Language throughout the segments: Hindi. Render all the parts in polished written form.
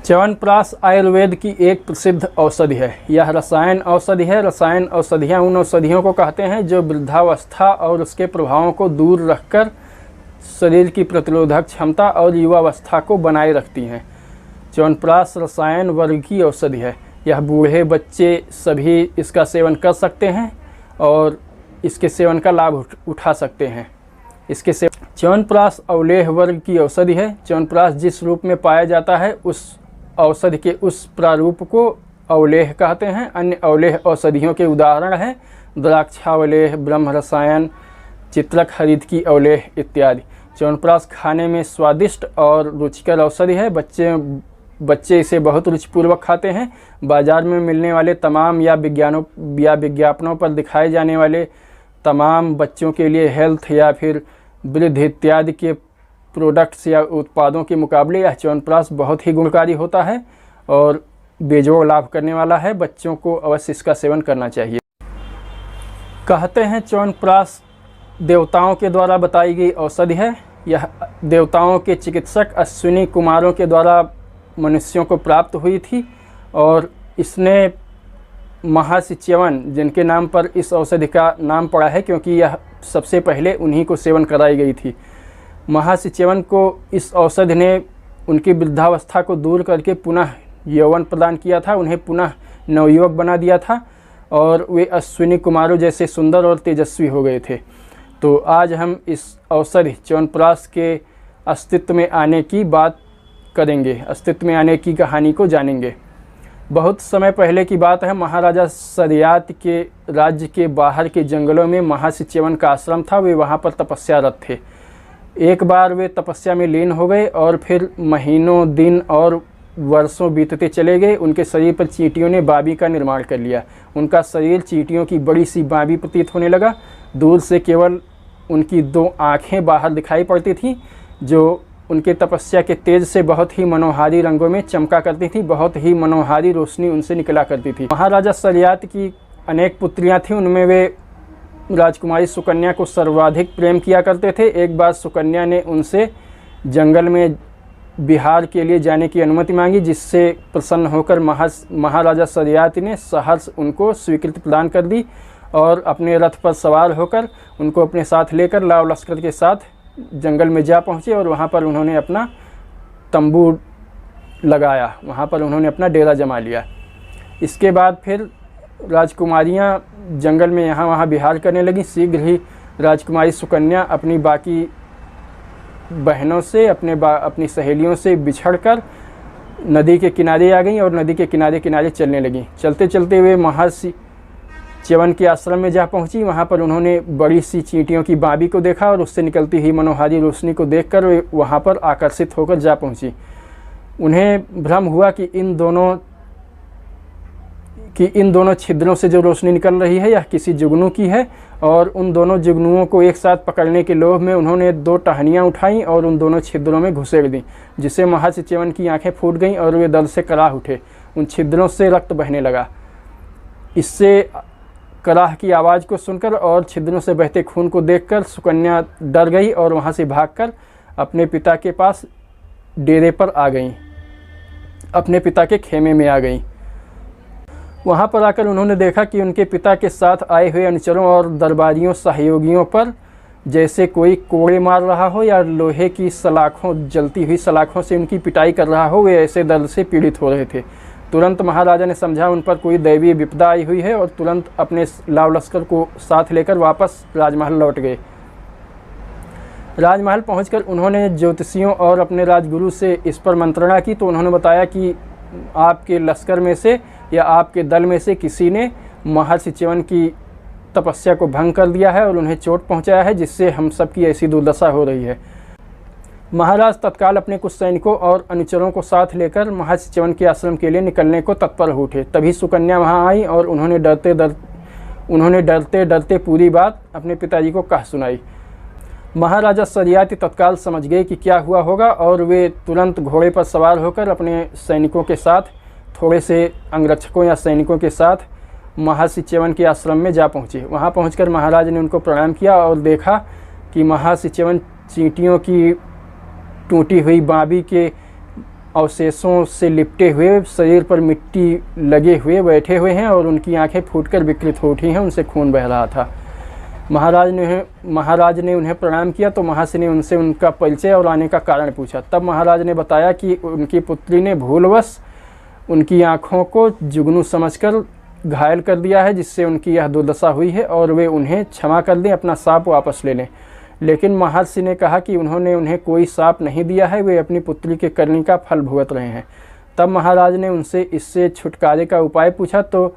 च्यवनप्राश आयुर्वेद की एक प्रसिद्ध औषधि है। यह रसायन औषधि है। रसायन औषधियाँ उन औषधियों को कहते हैं जो वृद्धावस्था और उसके प्रभावों को दूर रखकर शरीर की प्रतिरोधक क्षमता और युवावस्था को बनाए रखती हैं। च्यवनप्राश रसायन वर्ग की औषधि है। यह बूढ़े बच्चे सभी इसका सेवन कर सकते हैं और इसके सेवन का लाभ उठा सकते हैं। च्यवनप्राश अवलेह वर्ग की औषधि है। च्यवनप्राश जिस रूप में पाया जाता है उस औषधि के उस प्रारूप को अवलेह कहते हैं। अन्य अवलेह औषधियों के उदाहरण हैं द्राक्षावलेह, ब्रह्म रसायन, चित्रक हरित की अवलेह इत्यादि। च्यवनप्राश खाने में स्वादिष्ट और रुचिकर औषधि है। बच्चे इसे बहुत रुचिपूर्वक खाते हैं। बाजार में मिलने वाले तमाम या विज्ञापनों पर दिखाए जाने वाले तमाम बच्चों के लिए हेल्थ या फिर वृद्धि इत्यादि के प्रोडक्ट्स या उत्पादों के मुकाबले यह च्यवनप्राश बहुत ही गुणकारी होता है और बेजोड़ लाभ करने वाला है। बच्चों को अवश्य इसका सेवन करना चाहिए। कहते हैं च्यवनप्राश देवताओं के द्वारा बताई गई औषधि है। यह देवताओं के चिकित्सक अश्विनी कुमारों के द्वारा मनुष्यों को प्राप्त हुई थी और इसने महर्षि च्यवन, जिनके नाम पर इस औषधि का नाम पड़ा है क्योंकि यह सबसे पहले उन्हीं को सेवन कराई गई थी। महर्षि च्यवन को इस औषधि ने उनकी वृद्धावस्था को दूर करके पुनः यौवन प्रदान किया था, उन्हें पुनः नवयुवक बना दिया था और वे अश्विनी कुमारों जैसे सुंदर और तेजस्वी हो गए थे। तो आज हम इस औषधि च्यवनप्राश के अस्तित्व में आने की बात करेंगे, अस्तित्व में आने की कहानी को जानेंगे। बहुत समय पहले की बात है। महाराजा सरियात के राज्य के बाहर के जंगलों में महर्षि च्यवन का आश्रम था। वे वहाँ पर तपस्यारत थे। एक बार वे तपस्या में लीन हो गए और फिर महीनों, दिन और वर्षों बीतते चले गए। उनके शरीर पर चींटियों ने बाबी का निर्माण कर लिया। उनका शरीर चींटियों की बड़ी सी बाबी प्रतीत होने लगा। दूर से केवल उनकी 2 आँखें बाहर दिखाई पड़ती थीं जो उनके तपस्या के तेज से बहुत ही मनोहारी रंगों में चमका करती थी। बहुत ही मनोहारी रोशनी उनसे निकला करती थी। महाराजा सरियात की अनेक पुत्रियां थीं। उनमें वे राजकुमारी सुकन्या को सर्वाधिक प्रेम किया करते थे। एक बार सुकन्या ने उनसे जंगल में विहार के लिए जाने की अनुमति मांगी, जिससे प्रसन्न होकर महाराजा सरियात ने सहर्ष उनको स्वीकृति प्रदान कर दी और अपने रथ पर सवार होकर उनको अपने साथ लेकर लाव लश्कर के साथ जंगल में जा पहुँचे और वहाँ पर उन्होंने अपना तंबू लगाया, वहाँ पर उन्होंने अपना डेरा जमा लिया। इसके बाद फिर राजकुमारियाँ जंगल में यहाँ वहाँ विहार करने लगी। शीघ्र ही राजकुमारी सुकन्या अपनी बाकी बहनों से, अपनी सहेलियों से बिछड़कर नदी के किनारे आ गईं और नदी के किनारे किनारे चलने लगीं। चलते चलते वे महर्षि च्यवन के आश्रम में जा पहुंची। वहां पर उन्होंने बड़ी सी चींटियों की बाबी को देखा और उससे निकलती हुई मनोहारी रोशनी को देखकर वे वहां पर आकर्षित होकर जा पहुंची। उन्हें भ्रम हुआ कि इन दोनों छिद्रों से जो रोशनी निकल रही है यह किसी जुगनू की है और उन दोनों जुगनुओं को एक साथ पकड़ने के लोभ में उन्होंने 2 टहनियाँ उठाईं और उन दोनों छिद्रों में घुसेड़ दी, जिससे महर्षि च्यवन की आँखें फूट गईं और वे दर्द से कराह उठे। उन छिद्रों से रक्त बहने लगा। इससे कराह की आवाज़ को सुनकर और छिद्रों से बहते खून को देखकर सुकन्या डर गई और वहाँ से भागकर अपने पिता के पास डेरे पर आ गईं, अपने पिता के खेमे में आ गईं। वहाँ पर आकर उन्होंने देखा कि उनके पिता के साथ आए हुए अनुचरों और दरबारियों सहयोगियों पर जैसे कोई कोड़े मार रहा हो या लोहे की सलाखों, जलती हुई सलाखों से उनकी पिटाई कर रहा हो। वे ऐसे दर्द से पीड़ित हो रहे थे। तुरंत महाराजा ने समझा उन पर कोई दैवीय विपदा आई हुई है और तुरंत अपने लाव लश्कर को साथ लेकर वापस राजमहल लौट गए। राजमहल पहुंचकर उन्होंने ज्योतिषियों और अपने राजगुरु से इस पर मंत्रणा की तो उन्होंने बताया कि आपके लश्कर में से या आपके दल में से किसी ने महर्षि च्यवन की तपस्या को भंग कर दिया है और उन्हें चोट पहुंचाया है, जिससे हम सब की ऐसी दुर्दशा हो रही है। महाराज तत्काल अपने कुछ सैनिकों और अनुचरों को साथ लेकर महर्षि च्यवन के आश्रम के लिए निकलने को तत्पर हो उठे। तभी सुकन्या वहां आई और उन्होंने डरते डरते पूरी बात अपने पिताजी को कह सुनाई। महाराजा सरियात तत्काल समझ गए कि क्या हुआ होगा और वे तुरंत घोड़े पर सवार होकर अपने सैनिकों के साथ, थोड़े से अंगरक्षकों या सैनिकों के साथ महर्षि च्यवन के आश्रम में जा पहुँचे। वहाँ पहुँचकर महाराज ने उनको प्रणाम किया और देखा कि महर्षि च्यवन चींटियों की टूटी हुई बाबी के अवशेषों से लिपटे हुए, शरीर पर मिट्टी लगे हुए बैठे हुए हैं और उनकी आंखें फूटकर विकृत हो उठी हैं, उनसे खून बह रहा था। महाराज ने उन्हें प्रणाम किया तो महाशय ने उनसे उनका परिचय और आने का कारण पूछा। तब महाराज ने बताया कि उनकी पुत्री ने भूलवश उनकी आँखों को जुगनू समझकर घायल कर दिया है, जिससे उनकी यह दुर्दशा हुई है और वे उन्हें क्षमा कर दें, अपना साप वापस ले लें। लेकिन महर्षि ने कहा कि उन्होंने उन्हें कोई साप नहीं दिया है, वे अपनी पुत्री के करने का फल भुगत रहे हैं। तब महाराज ने उनसे इससे छुटकारे का उपाय पूछा तो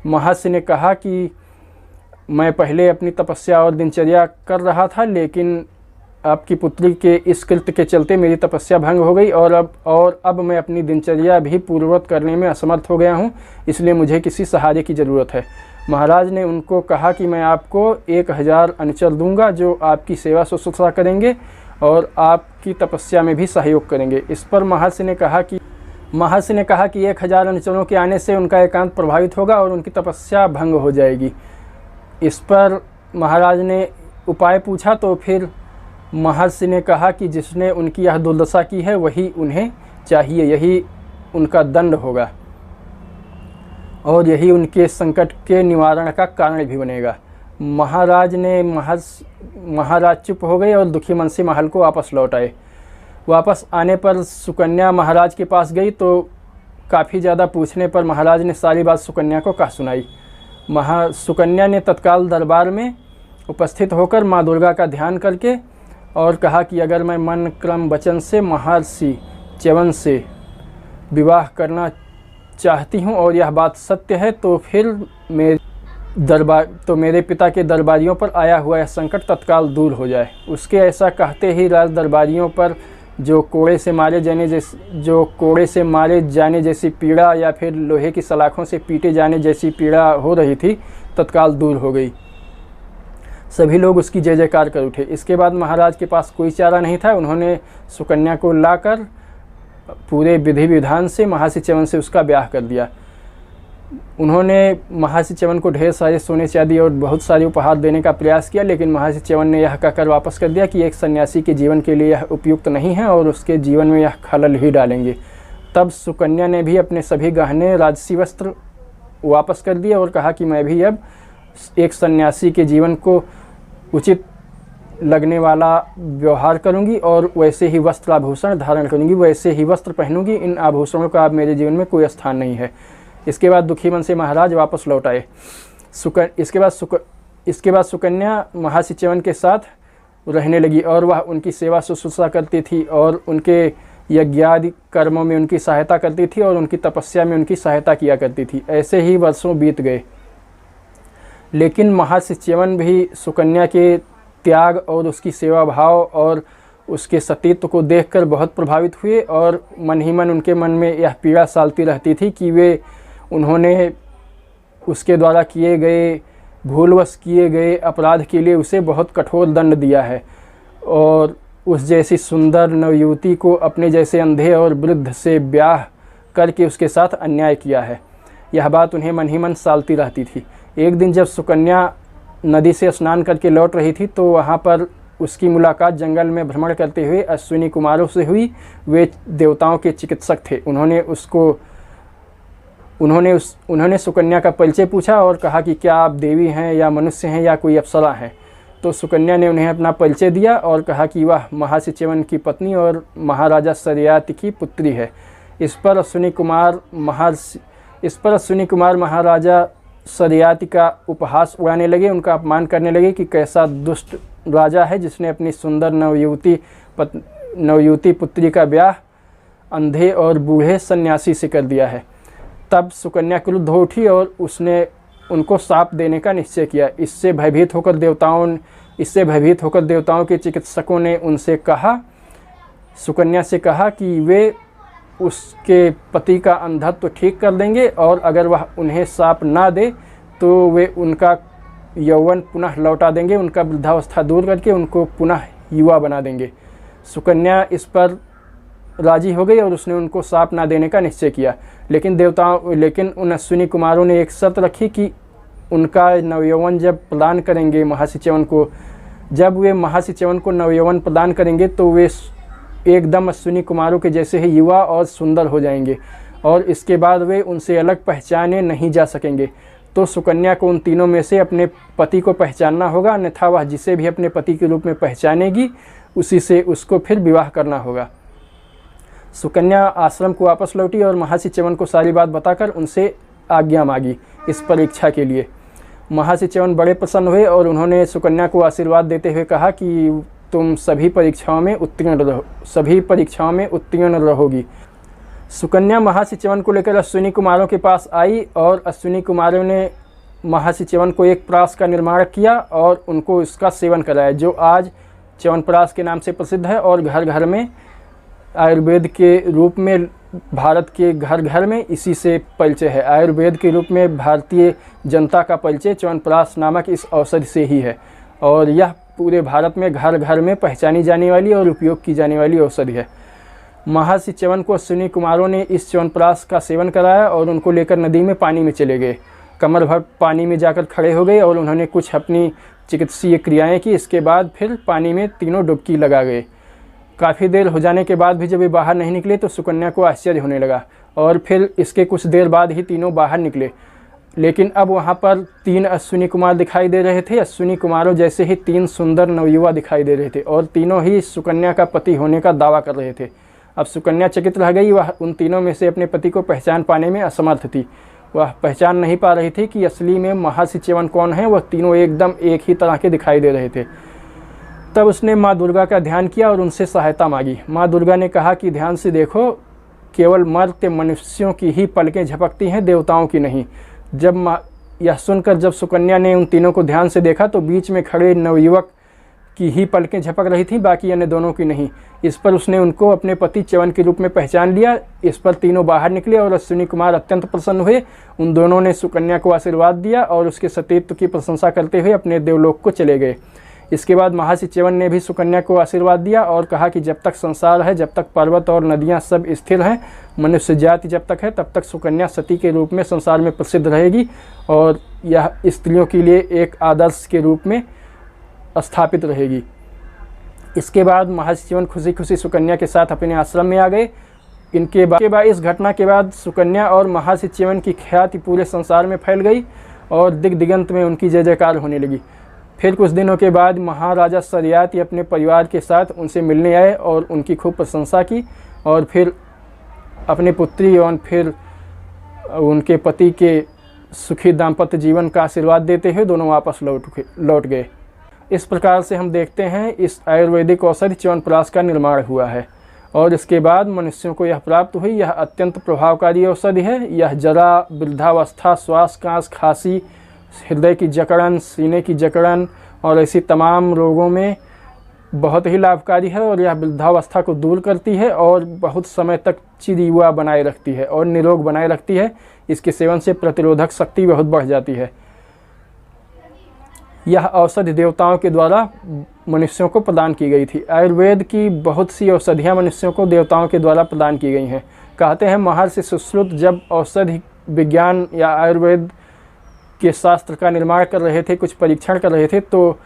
महर्षि ने कहा कि मैं पहले अपनी तपस्या और दिनचर्या कर रहा था, लेकिन आपकी पुत्री के इस कृत्य के चलते मेरी तपस्या भंग हो गई और अब मैं अपनी दिनचर्या भी पूर्ववत करने में असमर्थ हो गया हूँ, इसलिए मुझे किसी सहारे की ज़रूरत है। महाराज ने उनको कहा कि मैं आपको 1000 अनुचर दूंगा जो आपकी सेवा शुश्रूषा करेंगे और आपकी तपस्या में भी सहयोग करेंगे। इस पर महर्षि ने कहा कि 1000 अनुचरों के आने से उनका एकांत प्रभावित होगा और उनकी तपस्या भंग हो जाएगी। इस पर महाराज ने उपाय पूछा तो फिर महर्षि ने कहा कि जिसने उनकी यह दुर्दशा की है वही उन्हें चाहिए, यही उनका दंड होगा और यही उनके संकट के निवारण का कारण भी बनेगा। महाराज चुप हो गए और दुखी मन से महल को वापस लौट आए। वापस आने पर सुकन्या महाराज के पास गई तो काफ़ी ज़्यादा पूछने पर महाराज ने सारी बात सुकन्या को कह सुनाई। सुकन्या ने तत्काल दरबार में उपस्थित होकर माँ दुर्गा का ध्यान करके और कहा कि अगर मैं मन क्रम वचन से महर्षि च्यवन से विवाह करना चाहती हूँ और यह बात सत्य है तो फिर मेरे पिता के दरबारियों पर आया हुआ यह संकट तत्काल दूर हो जाए। उसके ऐसा कहते ही राज दरबारियों पर जो कोड़े से मारे जाने जैसी पीड़ा या फिर लोहे की सलाखों से पीटे जाने जैसी पीड़ा हो रही थी तत्काल दूर हो गई। सभी लोग उसकी जय जयकार कर उठे। इसके बाद महाराज के पास कोई चारा नहीं था। उन्होंने सुकन्या को लाकर पूरे विधि विधान से महर्षि च्यवन से उसका ब्याह कर दिया। उन्होंने महर्षि च्यवन को ढेर सारे सोने चांदी और बहुत सारे उपहार देने का प्रयास किया, लेकिन महर्षि च्यवन ने यह कहकर वापस कर दिया कि एक सन्यासी के जीवन के लिए यह उपयुक्त नहीं है और उसके जीवन में यह खलल ही डालेंगे। तब सुकन्या ने भी अपने सभी गहने राजसी वस्त्र वापस कर दिए और कहा कि मैं भी अब एक सन्यासी के जीवन को उचित लगने वाला व्यवहार करूंगी और वैसे ही वस्त्र आभूषण धारण करूंगी, वैसे ही वस्त्र पहनूंगी। इन आभूषणों का अब मेरे जीवन में कोई स्थान नहीं है। इसके बाद दुखी मन से महाराज वापस लौट आए। इसके बाद सुकन्या महर्षि च्यवन के साथ रहने लगी और वह उनकी सेवा शुश्रूषा करती थी और उनके यज्ञादि कर्मों में उनकी सहायता करती थी और उनकी तपस्या में उनकी सहायता किया करती थी। ऐसे ही वर्षों बीत गए, लेकिन महर्षि च्यवन भी सुकन्या के त्याग और उसकी सेवा भाव और उसके सतीत्व को देखकर बहुत प्रभावित हुए और मन ही मन उनके मन में यह पीड़ा सालती रहती थी कि उन्होंने उसके द्वारा किए गए भूलवश किए गए अपराध के लिए उसे बहुत कठोर दंड दिया है और उस जैसी सुंदर नवयुवती को अपने जैसे अंधे और वृद्ध से ब्याह करके उसके साथ अन्याय किया है। यह बात उन्हें मन ही मन सालती रहती थी। एक दिन जब सुकन्या नदी से स्नान करके लौट रही थी तो वहाँ पर उसकी मुलाकात जंगल में भ्रमण करते हुए अश्विनी कुमारों से हुई। वे देवताओं के चिकित्सक थे। उन्होंने सुकन्या का परिचय पूछा और कहा कि क्या आप देवी हैं या मनुष्य हैं या कोई अप्सरा हैं। तो सुकन्या ने उन्हें अपना परिचय दिया और कहा कि वह महर्षि च्यवन की पत्नी और महाराजा सरियाति की पुत्री है। इस पर अश्विनी कुमार महाराजा सरियाति का उपहास उड़ाने लगे, उनका अपमान करने लगे कि कैसा दुष्ट राजा है जिसने अपनी सुंदर नवयुवती पुत्री का ब्याह अंधे और बूढ़े सन्यासी से कर दिया है। तब सुकन्या क्रुद्ध हो उठी और उसने उनको शाप देने का निश्चय किया। इससे भयभीत होकर देवताओं के चिकित्सकों ने सुकन्या से कहा कि वे उसके पति का अंधत्व ठीक कर देंगे और अगर वह उन्हें शाप ना दे तो वे उनका यौवन पुनः लौटा देंगे, उनका वृद्धावस्था दूर करके उनको पुनः युवा बना देंगे। सुकन्या इस पर राजी हो गई और उसने उनको शाप ना देने का निश्चय किया। लेकिन उन अश्विनी कुमारों ने एक शर्त रखी कि उनका नवयौवन जब प्रदान करेंगे महर्षि च्यवन को नवयौवन प्रदान करेंगे तो वे एकदम अश्विनी कुमारों के जैसे ही युवा और सुंदर हो जाएंगे और इसके बाद वे उनसे अलग पहचाने नहीं जा सकेंगे। तो सुकन्या को उन तीनों में से अपने पति को पहचानना होगा, अन्यथा वह जिसे भी अपने पति के रूप में पहचानेगी उसी से उसको फिर विवाह करना होगा। सुकन्या आश्रम को वापस लौटी और महर्षि च्यवन को सारी बात बताकर उनसे आज्ञा मांगी इस परीक्षा के लिए। महर्षि च्यवन बड़े प्रसन्न हुए और उन्होंने सुकन्या को आशीर्वाद देते हुए कहा कि तुम सभी परीक्षाओं में उत्तीर्ण रहोगी। सुकन्या महर्षि च्यवन को लेकर अश्विनी कुमारों के पास आई और अश्विनी कुमारों ने महर्षि च्यवन को एक प्रास का निर्माण किया और उनको इसका सेवन कराया, जो आज च्यवनप्राश के नाम से प्रसिद्ध है और घर घर में आयुर्वेद के रूप में भारत के घर घर में इसी से परिचय है। आयुर्वेद के रूप में भारतीय जनता का परिचय च्यवनप्राश नामक इस औषधि से ही है और यह पूरे भारत में घर घर में पहचानी जाने वाली और उपयोग की जाने वाली औषधि है। महर्षि च्यवन को अश्विनी कुमारों ने इस च्यवनप्राश का सेवन कराया और उनको लेकर नदी में पानी में चले गए। कमर भर पानी में जाकर खड़े हो गए और उन्होंने कुछ अपनी चिकित्सीय क्रियाएं की। इसके बाद फिर पानी में तीनों डुबकी लगा गए। काफ़ी देर हो जाने के बाद भी जब ये बाहर नहीं निकले तो सुकन्या को आश्चर्य होने लगा और फिर इसके कुछ देर बाद ही तीनों बाहर निकले। लेकिन अब वहाँ पर 3 अश्विनी कुमार दिखाई दे रहे थे। अश्विनी कुमारों जैसे ही 3 सुंदर नवयुवा दिखाई दे रहे थे और तीनों ही सुकन्या का पति होने का दावा कर रहे थे। अब सुकन्या चकित रह गई। वह उन तीनों में से अपने पति को पहचान पाने में असमर्थ थी। वह पहचान नहीं पा रही थी कि असली में महर्षि च्यवन कौन है। वह तीनों एकदम एक ही तरह के दिखाई दे रहे थे। तब उसने माँ दुर्गा का ध्यान किया और उनसे सहायता मांगी। माँ दुर्गा ने कहा कि ध्यान से देखो, केवल मर्त्य मनुष्यों की ही पलकें झपकती हैं, देवताओं की नहीं। यह सुनकर जब सुकन्या ने उन तीनों को ध्यान से देखा तो बीच में खड़े नवयुवक की ही पलकें झपक रही थीं, बाकी अन्य दोनों की नहीं। इस पर उसने उनको अपने पति च्यवन के रूप में पहचान लिया। इस पर तीनों बाहर निकले और अश्विनी कुमार अत्यंत प्रसन्न हुए। उन दोनों ने सुकन्या को आशीर्वाद दिया और उसके सतीत्व की प्रशंसा करते हुए अपने देवलोक को चले गए। इसके बाद महर्षि च्यवन ने भी सुकन्या को आशीर्वाद दिया और कहा कि जब तक संसार है, जब तक पर्वत और नदियाँ सब स्थिर हैं, मनुष्य जाति जब तक है, तब तक सुकन्या सती के रूप में संसार में प्रसिद्ध रहेगी और यह स्त्रियों के लिए एक आदर्श के रूप में स्थापित रहेगी। इसके बाद महर्षि च्यवन खुशी खुशी सुकन्या के साथ अपने आश्रम में आ गए। इस घटना के बाद सुकन्या और महर्षि च्यवन की ख्याति पूरे संसार में फैल गई और दिग्दिगंत में उनकी जय जयकार होने लगी। फिर कुछ दिनों के बाद महाराजा सरियाती अपने परिवार के साथ उनसे मिलने आए और उनकी खूब प्रशंसा की और फिर अपनी पुत्री और फिर उनके पति के सुखी दाम्पत्य जीवन का आशीर्वाद देते हुए दोनों वापस लौट गए। इस प्रकार से हम देखते हैं इस आयुर्वेदिक औषधि च्यवनप्राश का निर्माण हुआ है और इसके बाद मनुष्यों को यह प्राप्त हुई। यह अत्यंत प्रभावकारी औषधि है। यह जरा, वृद्धावस्था, श्वास कांस, खांसी, हृदय की जकड़न, सीने की जकड़न और ऐसी तमाम रोगों में बहुत ही लाभकारी है और यह वृद्धावस्था को दूर करती है और बहुत समय तक चिरयुवा बनाए रखती है और निरोग बनाए रखती है। इसके सेवन से प्रतिरोधक शक्ति बहुत बढ़ जाती है। यह औषधि देवताओं के द्वारा मनुष्यों को प्रदान की गई थी। आयुर्वेद की बहुत सी औषधियाँ मनुष्यों को देवताओं के द्वारा प्रदान की गई हैं। कहते हैं महर्षि सुश्रुत जब औषधि विज्ञान या आयुर्वेद के शास्त्र का निर्माण कर रहे थे, कुछ परीक्षण कर रहे थे, तो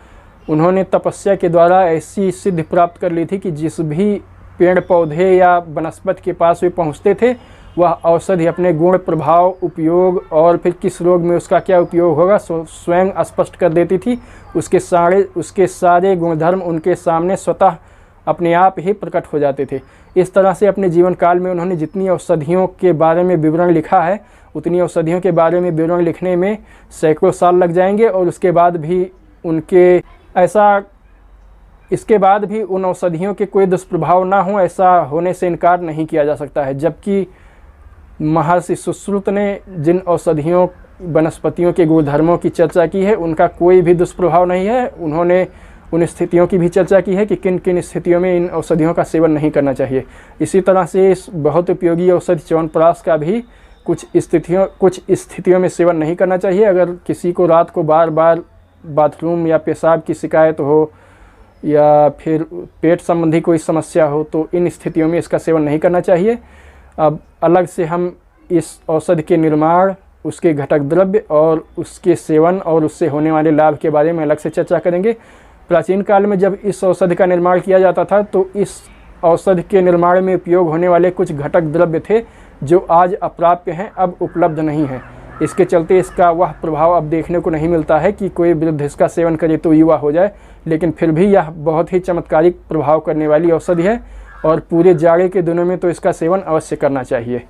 उन्होंने तपस्या के द्वारा ऐसी सिद्धि प्राप्त कर ली थी कि जिस भी पेड़ पौधे या वनस्पति के पास वे पहुँचते थे वह औषधि अपने गुण, प्रभाव, उपयोग और फिर किस रोग में उसका क्या उपयोग होगा स्वयं स्पष्ट कर देती थी। उसके सारे गुणधर्म उनके सामने स्वतः अपने आप ही प्रकट हो जाते थे। इस तरह से अपने जीवन काल में उन्होंने जितनी औषधियों के बारे में विवरण लिखा है, उतनी औषधियों के बारे में विवरण लिखने में सैकड़ों साल लग जाएंगे और इसके बाद भी उन औषधियों के कोई दुष्प्रभाव ना हो, ऐसा होने से इनकार नहीं किया जा सकता है। जबकि महर्षि सुश्रुत ने जिन औषधियों, वनस्पतियों के गुणधर्मों की चर्चा की है उनका कोई भी दुष्प्रभाव नहीं है। उन्होंने उन स्थितियों की भी चर्चा की है कि किन किन स्थितियों में इन औषधियों का सेवन नहीं करना चाहिए। इसी तरह से इस बहुत उपयोगी औषधि च्यवनप्राश का भी कुछ स्थितियों में सेवन नहीं करना चाहिए। अगर किसी को रात को बार बार बाथरूम या पेशाब की शिकायत हो या फिर पेट संबंधी कोई समस्या हो तो इन स्थितियों में इसका सेवन नहीं करना चाहिए। अब अलग से हम इस औषधि के निर्माण, उसके घटक द्रव्य और उसके सेवन और उससे होने वाले लाभ के बारे में अलग से चर्चा करेंगे। प्राचीन काल में जब इस औषधि का निर्माण किया जाता था तो इस औषधि के निर्माण में उपयोग होने वाले कुछ घटक द्रव्य थे जो आज अप्राप्य हैं, अब उपलब्ध नहीं हैं। इसके चलते इसका वह प्रभाव अब देखने को नहीं मिलता है कि कोई वृद्ध इसका सेवन करे तो युवा हो जाए, लेकिन फिर भी यह बहुत ही चमत्कारिक प्रभाव करने वाली औषधि है और पूरे जाड़े के दिनों में तो इसका सेवन अवश्य करना चाहिए।